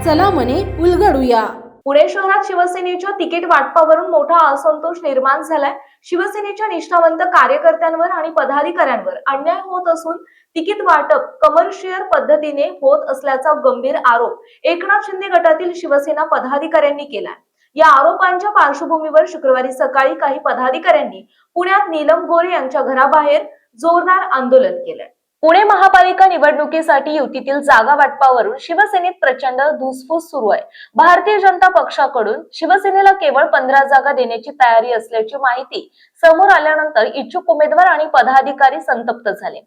चला मने उलगडूया। पुणे शहरात शिवसेनेच्या तिकीट वाटपावरून मोठा असंतोष निर्माण झालाय। शिवसेनेच्या निष्ठावंत कार्यकर्त्यांवर आणि पदाधिकाऱ्यांवर अन्याय होत असून तिकीट वाटप कमर्शियल पद्धतीने होत असल्याचा गंभीर आरोप एकनाथ शिंदे गटातील शिवसेना पदाधिकाऱ्यांनी केलाय। या आरोपांच्या पार्श्वभूमीवर शुक्रवारी सकाळी काही पदाधिकाऱ्यांनी पुण्यात नीलम गोरे यांच्या घराबाहेर जोरदार आंदोलन केलंय। पुणे महापालिका निवडणुकीसाठी युतीतील जागा वाटपावरून शिवसेनेत प्रचंड धुसफूस सुरू आहे। भारतीय जनता पक्षाकडून शिवसेनेला केवळ 15 जागा देण्याची तयारी असल्याची माहिती समोर आल्यानंतर इच्छुक उमेदवार आणि पदाधिकारी संतप्त झाले।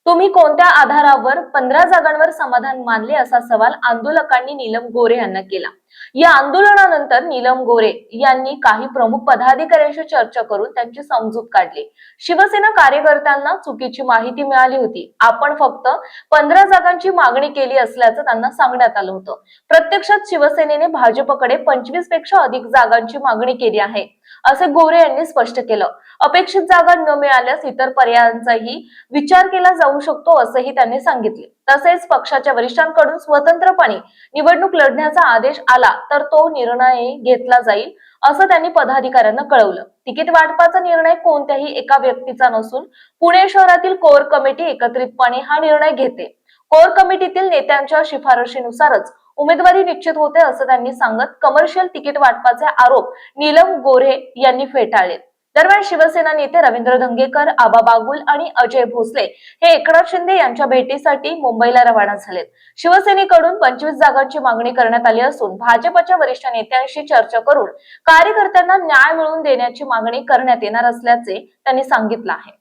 तुम्ही कोणत्या आधारावर 15 जागांवर समाधान मानले असा सवाल आंदोलकांनी नीलम गोरे यांना केला। या आंदोलनानंतर नीलम गोरे यांनी काही प्रमुख पदाधिकाऱ्यांशी चर्चा करून त्यांची समजूत काढली। शिवसेना कार्यकर्त्यांना चुकीची माहिती मिळाली होती। आपण फक्त 15 जागांची मागणी केली असल्याचं त्यांना सांगण्यात आलं होतं। प्रत्यक्षात शिवसेनेने भाजपकडे 25 पेक्षा अधिक जागांची मागणी केली आहे, असे गोरे यांनी स्पष्ट केलं। अपेक्षित जागा न मिळाल्यास इतर पर्यायांचाही विचार केला जाऊ शकतो असंही त्यांनी सांगितले। तसेच पक्षाच्या वरिष्ठांकडून स्वतंत्रपणे निवडणूक लढण्याचा आदेश आला तर तो निर्णय घेतला जाईल असं त्यांनी पदाधिकाऱ्यांना कळवलं। तिकीट वाटपाचा निर्णय कोणत्याही एका व्यक्तीचा नसून पुणे शहरातील कोर कमिटी एकत्रितपणे हा निर्णय घेते। कोर कमिटीतील नेत्यांच्या शिफारशीनुसारच उमेदवारी निश्चित होते असं त्यांनी सांगत कमर्शियल तिकीट वाटपाचे आरोप नीलम गोरे यांनी फेटाळले। दरम्यान शिवसेना नेते रवींद्र धंगेकर, आबा बागुल आणि अजय भोसले हे एकनाथ शिंदे यांच्या भेटीसाठी मुंबईला रवाना झालेत। शिवसेनेकडून 25 जागांची मागणी करण्यात आली असून भाजपच्या वरिष्ठ नेत्यांशी चर्चा करून कार्यकर्त्यांना न्याय मिळवून देण्याची मागणी करण्यात येणार असल्याचे त्यांनी सांगितलं आहे।